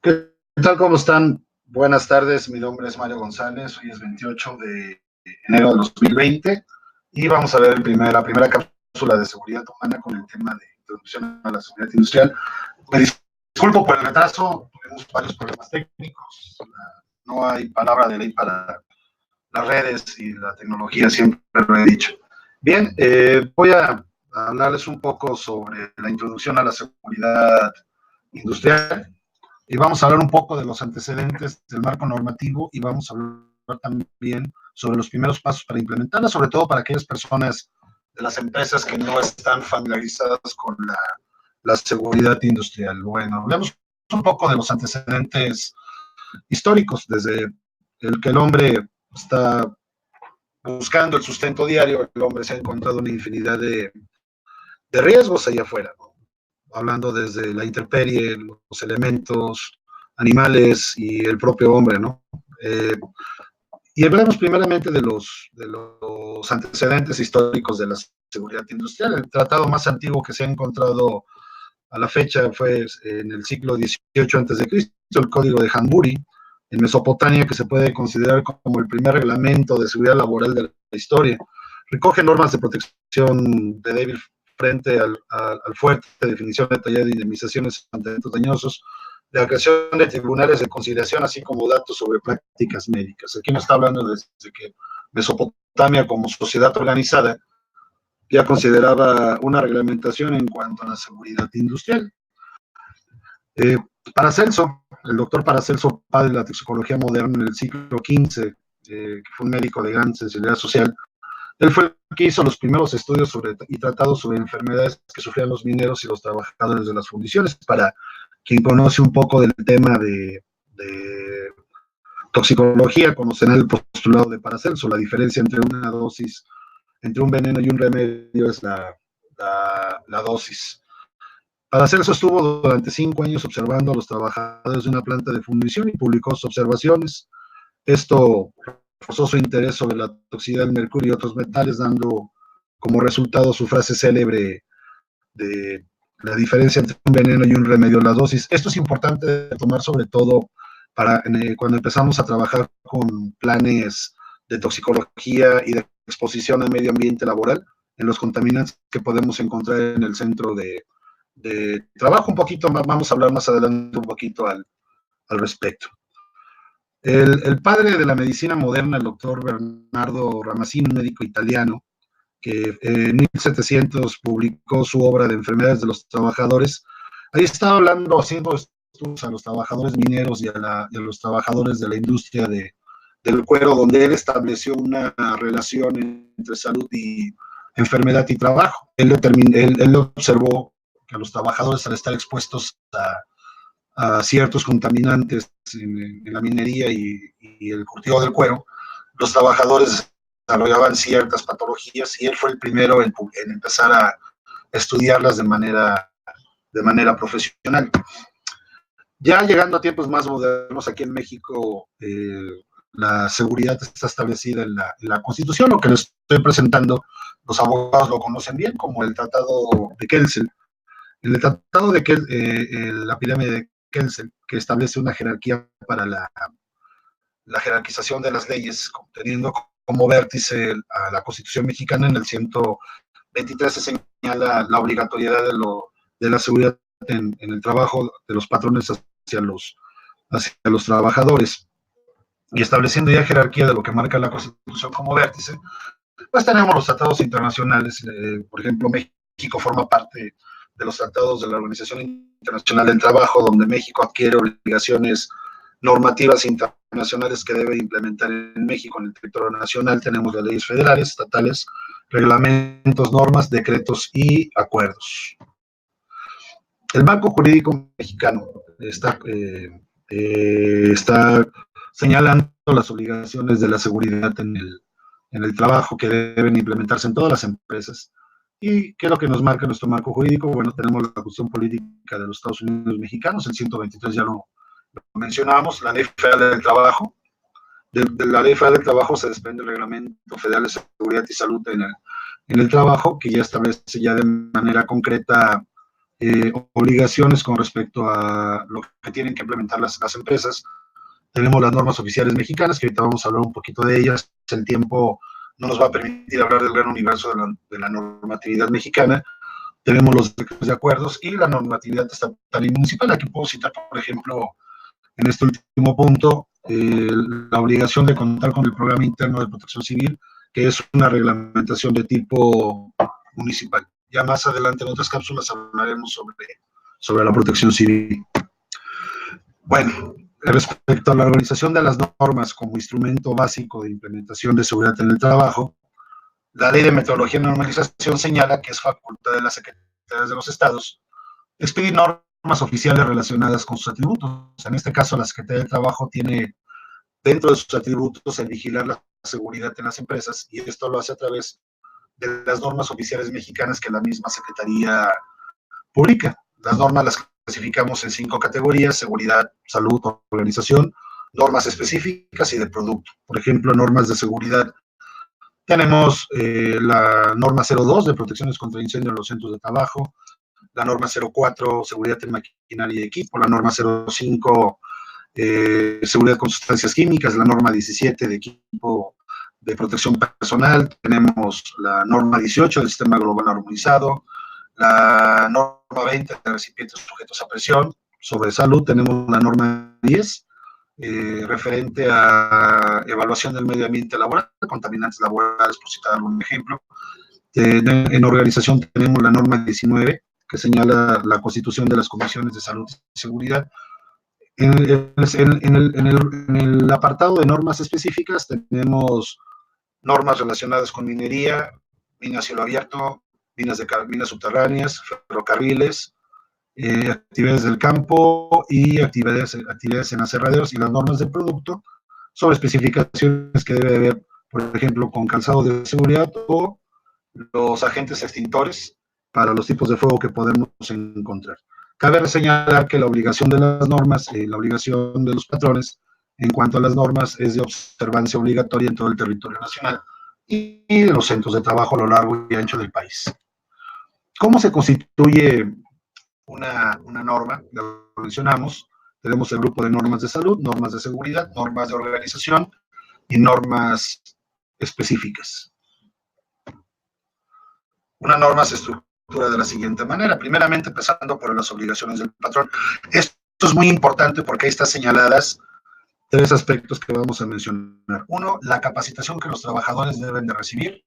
¿Qué tal? ¿Cómo están? Buenas tardes, mi nombre es Mario González, hoy es 28 de enero de 2020 y vamos a ver la primera cápsula de seguridad humana con el tema de introducción a la seguridad industrial. Me disculpo por el retraso, tuvimos varios problemas técnicos, no hay palabra de ley para las redes y la tecnología, siempre lo he dicho. Bien, voy a hablarles un poco sobre la introducción a la seguridad industrial. Y vamos a hablar un poco de los antecedentes del marco normativo y vamos a hablar también sobre los primeros pasos para implementarla, sobre todo para aquellas personas de las empresas que no están familiarizadas con la seguridad industrial. Bueno, hablemos un poco de los antecedentes históricos, desde el que el hombre está buscando el sustento diario, el hombre se ha encontrado una infinidad de riesgos allá afuera, ¿no? Hablando desde la intemperie, los elementos animales y el propio hombre, ¿no? Y hablamos primeramente de los antecedentes históricos de la seguridad industrial. El tratado más antiguo que se ha encontrado a la fecha fue en el siglo XVIII a.C., el Código de Hanbury, en Mesopotamia, que se puede considerar como el primer reglamento de seguridad laboral de la historia. Recoge normas de protección de débil frente al fuerte, definición detallada de indemnizaciones ante eventos dañosos, la creación de tribunales de conciliación, así como datos sobre prácticas médicas. Aquí nos está hablando desde que Mesopotamia, como sociedad organizada, ya consideraba una reglamentación en cuanto a la seguridad industrial. Paracelso, el doctor Paracelso, padre de la toxicología moderna en el siglo XV, que fue un médico de gran sensibilidad social, él fue el que hizo los primeros estudios y tratados sobre enfermedades que sufrían los mineros y los trabajadores de las fundiciones. Para quien conoce un poco del tema de toxicología, conocerá el postulado de Paracelso. La diferencia entre una dosis, entre un veneno y un remedio es la dosis. Paracelso estuvo durante 5 años observando a los trabajadores de una planta de fundición y publicó sus observaciones. Esto reforzó su interés sobre la toxicidad del mercurio y otros metales, dando como resultado su frase célebre de la diferencia entre un veneno y un remedio, la dosis. Esto es importante tomar sobre todo cuando empezamos a trabajar con planes de toxicología y de exposición al medio ambiente laboral, en los contaminantes que podemos encontrar en el centro de trabajo. Un poquito más, vamos a hablar más adelante un poquito al respecto. El padre de la medicina moderna, el doctor Bernardo Ramazzini, un médico italiano, que en 1700 publicó su obra de enfermedades de los trabajadores. Ahí estaba hablando, haciendo estudios a los trabajadores mineros y a los trabajadores de la industria del cuero, donde él estableció una relación entre salud y enfermedad y trabajo. Él observó que a los trabajadores, al estar expuestos a ciertos contaminantes en la minería y el cultivo del cuero, los trabajadores desarrollaban ciertas patologías y él fue el primero en empezar a estudiarlas de manera profesional. Ya llegando a tiempos más modernos, aquí en México, la seguridad está establecida en la Constitución. Lo que les estoy presentando, los abogados lo conocen bien como el Tratado de Kelsen. El Tratado de la pirámide de Kelsen, que establece una jerarquía para la jerarquización de las leyes, teniendo como vértice a la Constitución mexicana. En el 123 se señala la obligatoriedad de la seguridad en el trabajo de los patrones hacia los trabajadores. Y estableciendo ya jerarquía de lo que marca la Constitución como vértice, pues tenemos los tratados internacionales. Por ejemplo, México forma parte de los tratados de la Organización Internacional del Trabajo, donde México adquiere obligaciones normativas internacionales que debe implementar en México en el territorio nacional. Tenemos las leyes federales, estatales, reglamentos, normas, decretos y acuerdos. El marco jurídico mexicano está señalando las obligaciones de la seguridad en el trabajo que deben implementarse en todas las empresas. ¿Y qué es lo que nos marca nuestro marco jurídico? Bueno, tenemos la Constitución Política de los Estados Unidos Mexicanos, el 123 ya lo mencionábamos, la Ley Federal del Trabajo. De la Ley Federal del Trabajo se desprende el Reglamento Federal de Seguridad y Salud en el trabajo, que ya establece ya de manera concreta obligaciones con respecto a lo que tienen que implementar las empresas. Tenemos las normas oficiales mexicanas, que ahorita vamos a hablar un poquito de ellas. El tiempo no nos va a permitir hablar del gran universo de la normatividad mexicana. Tenemos los decretos de acuerdos y la normatividad estatal y municipal. Aquí puedo citar, por ejemplo, en este último punto, la obligación de contar con el programa interno de protección civil, que es una reglamentación de tipo municipal. Ya más adelante en otras cápsulas hablaremos sobre la protección civil. Bueno, respecto a la organización de las normas como instrumento básico de implementación de seguridad en el trabajo, la Ley de Metrología y Normalización señala que es facultad de las secretarías de los estados expedir normas oficiales relacionadas con sus atributos. En este caso, la Secretaría de Trabajo tiene dentro de sus atributos el vigilar la seguridad en las empresas, y esto lo hace a través de las normas oficiales mexicanas que la misma Secretaría publica. Las normas las clasificamos en 5 categorías: seguridad, salud, organización, normas específicas y de producto. Por ejemplo, normas de seguridad. Tenemos la norma 02 de protecciones contra incendio en los centros de trabajo, la norma 04, seguridad en maquinaria y equipo, la norma 05, seguridad con sustancias químicas, la norma 17 de equipo de protección personal, tenemos la norma 18 del sistema global armonizado, la norma 20 de recipientes sujetos a presión. Sobre salud tenemos la norma 10, referente a evaluación del medio ambiente laboral, contaminantes laborales, por citar algún ejemplo. En organización tenemos la norma 19, que señala la constitución de las comisiones de salud y seguridad. En el apartado de normas específicas tenemos normas relacionadas con minería, minas a cielo abierto, minas subterráneas, ferrocarriles, actividades del campo y actividades en aserraderos, y las normas de producto sobre especificaciones que debe haber, por ejemplo, con calzado de seguridad o los agentes extintores para los tipos de fuego que podemos encontrar. Cabe señalar que la obligación de las normas, la obligación de los patrones en cuanto a las normas es de observancia obligatoria en todo el territorio nacional y de los centros de trabajo a lo largo y ancho del país. ¿Cómo se constituye una norma? Lo mencionamos. Tenemos el grupo de normas de salud, normas de seguridad, normas de organización y normas específicas. Una norma se estructura de la siguiente manera. Primeramente, empezando por las obligaciones del patrón. Esto es muy importante porque ahí están señaladas 3 aspectos que vamos a mencionar. 1, la capacitación que los trabajadores deben de recibir.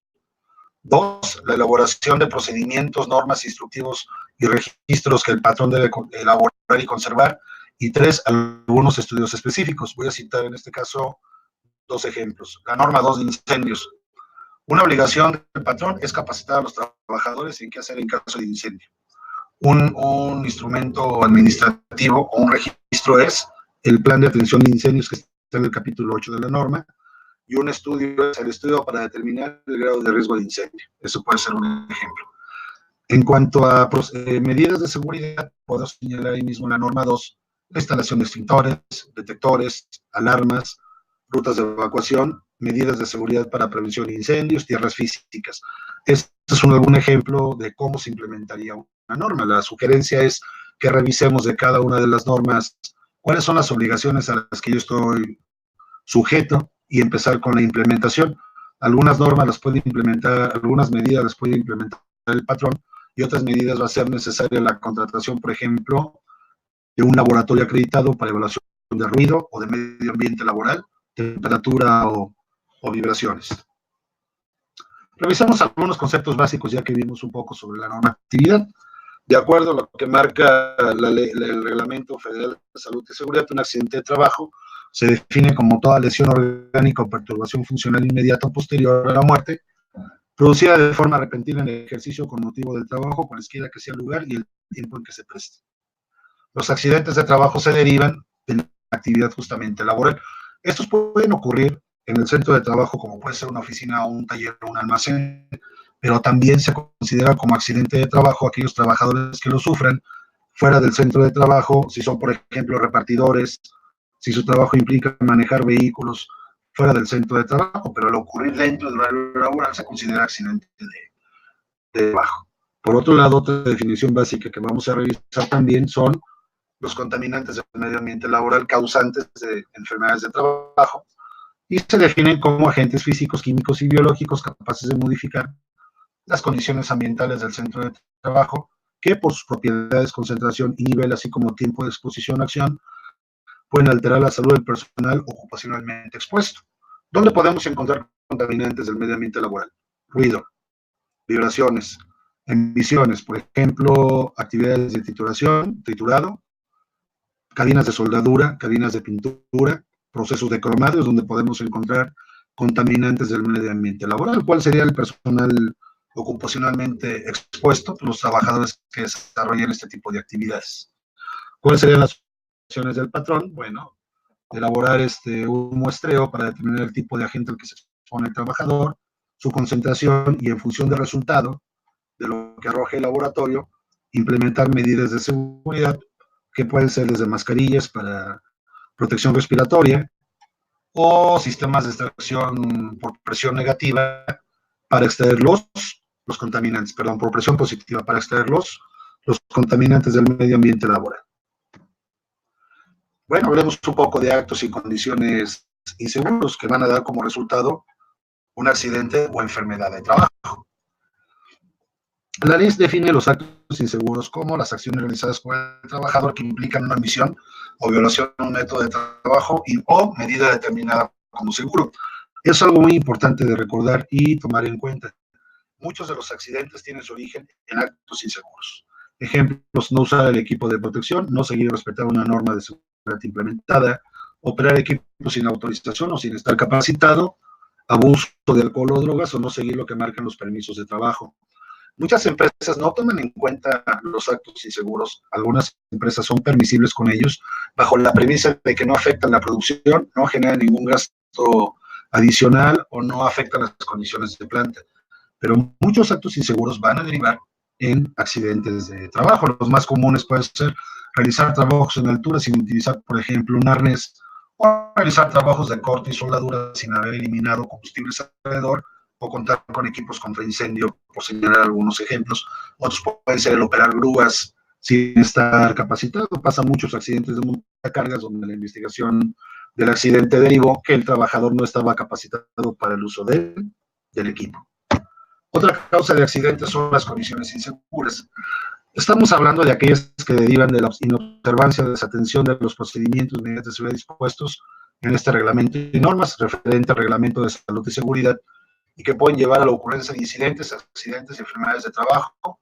2, la elaboración de procedimientos, normas, instructivos y registros que el patrón debe elaborar y conservar. Y 3, algunos estudios específicos. Voy a citar en este caso 2 ejemplos. La norma 2 de incendios. Una obligación del patrón es capacitar a los trabajadores en qué hacer en caso de incendio. Un instrumento administrativo o un registro es el plan de atención de incendios, que está en el capítulo 8 de la norma, y un estudio es el estudio para determinar el grado de riesgo de incendio. Eso puede ser un ejemplo. En cuanto a medidas de seguridad, puedo señalar ahí mismo en la norma 2, la instalación de extintores, detectores, alarmas, rutas de evacuación, medidas de seguridad para prevención de incendios, tierras físicas. Este es algún ejemplo de cómo se implementaría una norma. La sugerencia es que revisemos de cada una de las normas cuáles son las obligaciones a las que yo estoy sujeto y empezar con la implementación. Algunas normas las puede implementar, algunas medidas las puede implementar el patrón, y otras medidas va a ser necesaria la contratación, por ejemplo, de un laboratorio acreditado para evaluación de ruido o de medio ambiente laboral, temperatura o vibraciones. Revisamos algunos conceptos básicos, ya que vimos un poco sobre la normatividad. De acuerdo a lo que marca el Reglamento Federal de Salud y Seguridad, un accidente de trabajo se define como toda lesión orgánica o perturbación funcional inmediata o posterior a la muerte, producida de forma repentina en el ejercicio con motivo del trabajo, cualesquiera que sea el lugar y el tiempo en que se preste. Los accidentes de trabajo se derivan de la actividad justamente laboral. Estos pueden ocurrir en el centro de trabajo, como puede ser una oficina o un taller o un almacén, pero también se considera como accidente de trabajo aquellos trabajadores que lo sufran fuera del centro de trabajo, si son, por ejemplo, repartidores, si su trabajo implica manejar vehículos fuera del centro de trabajo, pero al ocurrir dentro del horario laboral se considera accidente de trabajo. Por otro lado, otra definición básica que vamos a revisar también son los contaminantes del medio ambiente laboral causantes de enfermedades de trabajo, y se definen como agentes físicos, químicos y biológicos capaces de modificar las condiciones ambientales del centro de trabajo, que por sus propiedades, concentración y nivel, así como tiempo de exposición a acción, pueden alterar la salud del personal ocupacionalmente expuesto. ¿Dónde podemos encontrar contaminantes del medio ambiente laboral? Ruido, vibraciones, emisiones, por ejemplo, actividades de trituración, triturado, cadenas de soldadura, cadenas de pintura, procesos de cromado, es donde podemos encontrar contaminantes del medio ambiente laboral. ¿Cuál sería el personal ocupacionalmente expuesto? Los trabajadores que desarrollan este tipo de actividades. ¿Cuáles serían las opciones del patrón? Bueno, elaborar un muestreo para determinar el tipo de agente al que se expone el trabajador, su concentración, y en función del resultado de lo que arroje el laboratorio, implementar medidas de seguridad que pueden ser desde mascarillas para protección respiratoria o sistemas de extracción por presión negativa para extraer los contaminantes, perdón, por presión positiva para extraer los contaminantes del medio ambiente laboral. Bueno, hablemos un poco de actos y condiciones inseguros que van a dar como resultado un accidente o enfermedad de trabajo. La ley define los actos inseguros como las acciones realizadas por el trabajador que implican una omisión o violación de un método de trabajo o medida determinada como seguro. Es algo muy importante de recordar y tomar en cuenta. Muchos de los accidentes tienen su origen en actos inseguros. Ejemplos: no usar el equipo de protección, no seguir respetando una norma de seguridad implementada, operar equipos sin autorización o sin estar capacitado, abuso de alcohol o drogas, o no seguir lo que marcan los permisos de trabajo. Muchas empresas no toman en cuenta los actos inseguros. Algunas empresas son permisibles con ellos bajo la premisa de que no afectan la producción, no generan ningún gasto adicional o no afectan las condiciones de planta. Pero muchos actos inseguros van a derivar en accidentes de trabajo. Los más comunes pueden ser realizar trabajos en altura sin utilizar, por ejemplo, un arnés, o realizar trabajos de corte y soldadura sin haber eliminado combustibles alrededor, o contar con equipos contra incendio, por señalar algunos ejemplos. Otros pueden ser el operar grúas sin estar capacitado. Pasan muchos accidentes de montacargas donde la investigación del accidente derivó que el trabajador no estaba capacitado para el uso del equipo. Otra causa de accidentes son las condiciones inseguras. Estamos hablando de aquellas que derivan de la inobservancia o desatención de los procedimientos mediante seguridad dispuestos en este reglamento y normas referente al reglamento de salud y seguridad, y que pueden llevar a la ocurrencia de incidentes, accidentes y enfermedades de trabajo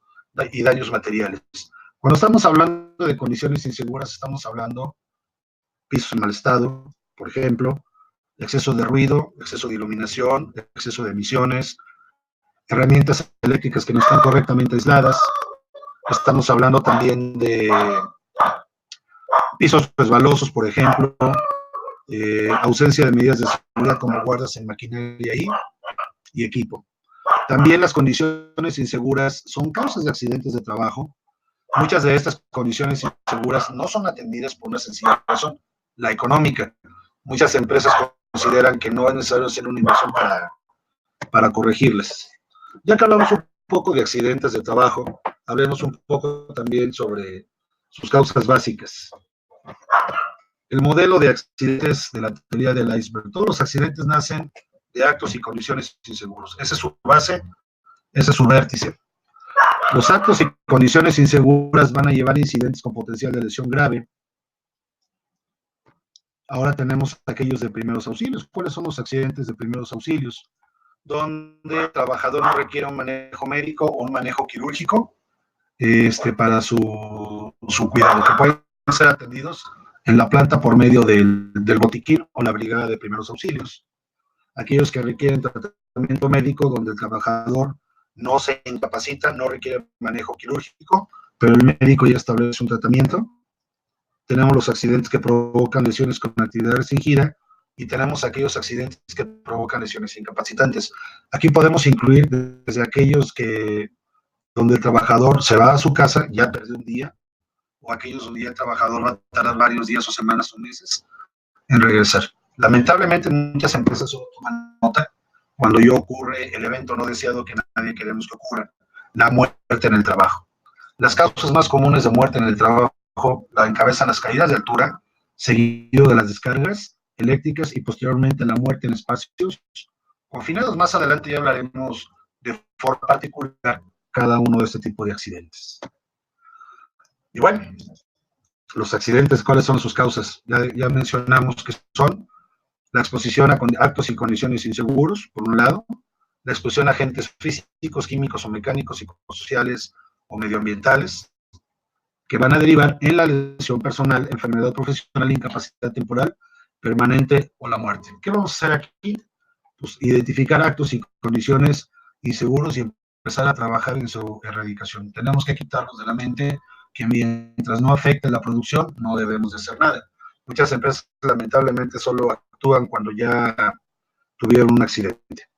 y daños materiales. Cuando estamos hablando de condiciones inseguras, estamos hablando de pisos en mal estado, por ejemplo, exceso de ruido, exceso de iluminación, exceso de emisiones, herramientas eléctricas que no están correctamente aisladas. Estamos hablando también de pisos resbalosos, por ejemplo, ausencia de medidas de seguridad como guardas en maquinaria y equipo. También las condiciones inseguras son causas de accidentes de trabajo. Muchas de estas condiciones inseguras no son atendidas por una sencilla razón, la económica. Muchas empresas consideran que no es necesario hacer una inversión para corregirlas. Ya que hablamos un poco de accidentes de trabajo, hablemos un poco también sobre sus causas básicas. El modelo de accidentes de la teoría del iceberg. Todos los accidentes nacen de actos y condiciones inseguros. Esa es su base, ese es su vértice. Los actos y condiciones inseguras van a llevar a incidentes con potencial de lesión grave. Ahora tenemos aquellos de primeros auxilios. ¿Cuáles son los accidentes de primeros auxilios? Donde el trabajador no requiere un manejo médico o un manejo quirúrgico para su cuidado, que pueden ser atendidos en la planta por medio del botiquín o la brigada de primeros auxilios. Aquellos que requieren tratamiento médico, donde el trabajador no se incapacita, no requiere manejo quirúrgico, pero el médico ya establece un tratamiento. Tenemos los accidentes que provocan lesiones con actividad restringida, y tenemos aquellos accidentes que provocan lesiones incapacitantes. Aquí podemos incluir desde aquellos donde el trabajador se va a su casa, ya perdió un día, o aquellos donde el trabajador va a tardar varios días o semanas o meses en regresar. Lamentablemente, muchas empresas solo toman nota cuando ya ocurre el evento no deseado que nadie queremos que ocurra. la muerte en el trabajo. Las causas más comunes de muerte en el trabajo la encabezan las caídas de altura, seguido de las descargas eléctricas y posteriormente la muerte en espacios confinados. Más adelante ya hablaremos de forma particular cada uno de este tipo de accidentes. Y bueno, los accidentes, ¿cuáles son sus causas? Ya mencionamos que son la exposición a actos y condiciones inseguros, por un lado, la exposición a agentes físicos, químicos o mecánicos, psicosociales o medioambientales, que van a derivar en la lesión personal, enfermedad profesional, incapacidad temporal, permanente o la muerte. ¿Qué vamos a hacer aquí? Pues identificar actos y condiciones inseguros y empezar a trabajar en su erradicación. Tenemos que quitarnos de la mente que mientras no afecte la producción, no debemos de hacer nada. Muchas empresas lamentablemente solo actúan cuando ya tuvieron un accidente.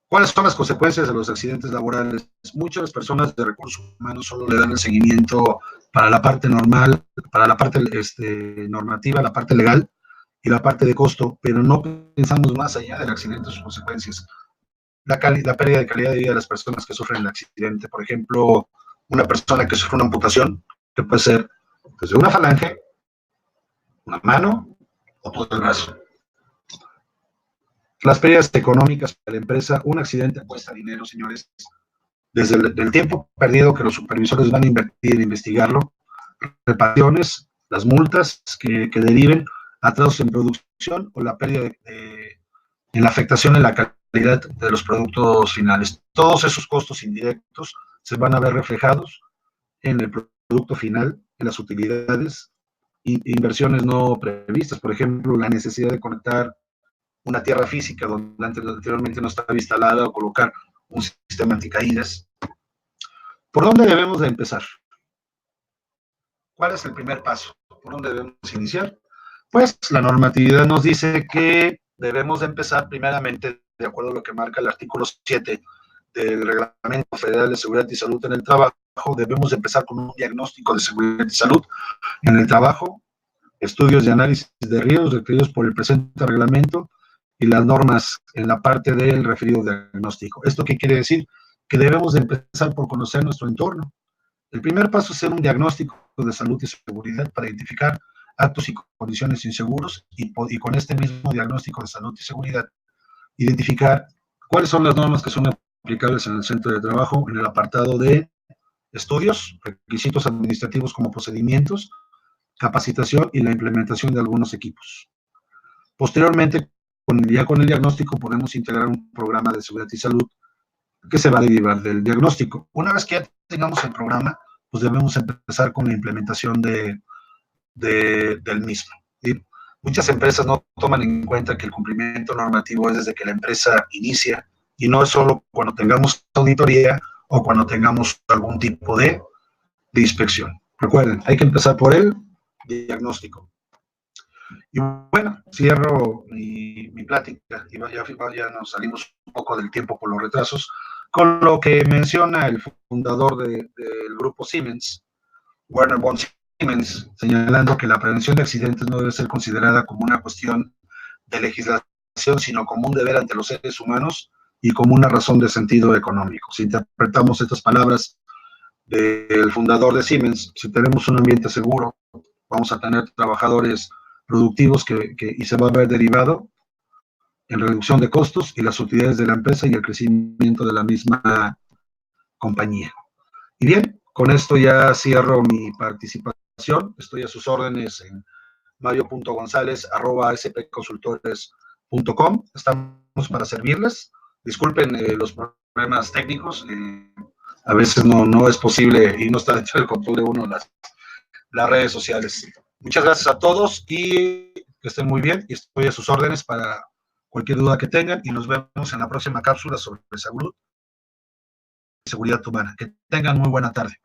¿Cuáles son las consecuencias de los accidentes laborales? Muchas personas de recursos humanos solo le dan el seguimiento para la parte normal, para la parte normativa, la parte legal y la parte de costo, pero no pensamos más allá del accidente, sus consecuencias. La pérdida de calidad de vida de las personas que sufren el accidente. Por ejemplo, una persona que sufre una amputación, que puede ser desde una falange, una mano o todo el brazo. Las pérdidas económicas para la empresa, un accidente cuesta dinero, señores. Desde el tiempo perdido que los supervisores van a invertir en investigarlo, reparaciones, las multas que deriven, atrasos en producción o la pérdida en la afectación en la calidad de los productos finales. Todos esos costos indirectos se van a ver reflejados en el producto final, en las utilidades e inversiones no previstas. Por ejemplo, la necesidad de conectar una tierra física donde anteriormente no estaba instalada o colocar un sistema anticaídas. ¿Por dónde debemos de empezar? ¿Cuál es el primer paso? ¿Por dónde debemos iniciar? Pues la normatividad nos dice que debemos de empezar primeramente, de acuerdo a lo que marca el artículo 7 del Reglamento Federal de Seguridad y Salud en el Trabajo, debemos de empezar con un diagnóstico de seguridad y salud en el trabajo, estudios de análisis de riesgos requeridos por el presente reglamento y las normas en la parte del referido diagnóstico. ¿Esto qué quiere decir? Que debemos de empezar por conocer nuestro entorno. El primer paso es hacer un diagnóstico de salud y seguridad para identificar actos y condiciones inseguros y con este mismo diagnóstico de salud y seguridad, identificar cuáles son las normas que son aplicables en el centro de trabajo en el apartado de estudios, requisitos administrativos como procedimientos, capacitación y la implementación de algunos equipos. Posteriormente, ya con el diagnóstico podemos integrar un programa de seguridad y salud que se va a derivar del diagnóstico. Una vez que ya tengamos el programa, pues debemos empezar con la implementación del mismo. ¿Sí? Muchas empresas no toman en cuenta que el cumplimiento normativo es desde que la empresa inicia y no es solo cuando tengamos auditoría o cuando tengamos algún tipo de inspección. Recuerden, hay que empezar por el diagnóstico. Y bueno, cierro mi plática y ya nos salimos un poco del tiempo por los retrasos, con lo que menciona el fundador del grupo Siemens, Werner von Siemens, señalando que la prevención de accidentes no debe ser considerada como una cuestión de legislación, sino como un deber ante los seres humanos y como una razón de sentido económico. Si interpretamos estas palabras del fundador de Siemens, si tenemos un ambiente seguro, vamos a tener trabajadores productivos y se va a ver derivado en reducción de costos y las utilidades de la empresa y el crecimiento de la misma compañía. Y bien, con esto ya cierro mi participación. Estoy a sus órdenes en mario.gonzález@spconsultores.com. Estamos para servirles. Disculpen los problemas técnicos. A veces no es posible y no está dentro del control de uno las redes sociales. Muchas gracias a todos y que estén muy bien. Y estoy a sus órdenes para cualquier duda que tengan y nos vemos en la próxima cápsula sobre salud y seguridad humana. Que tengan muy buena tarde.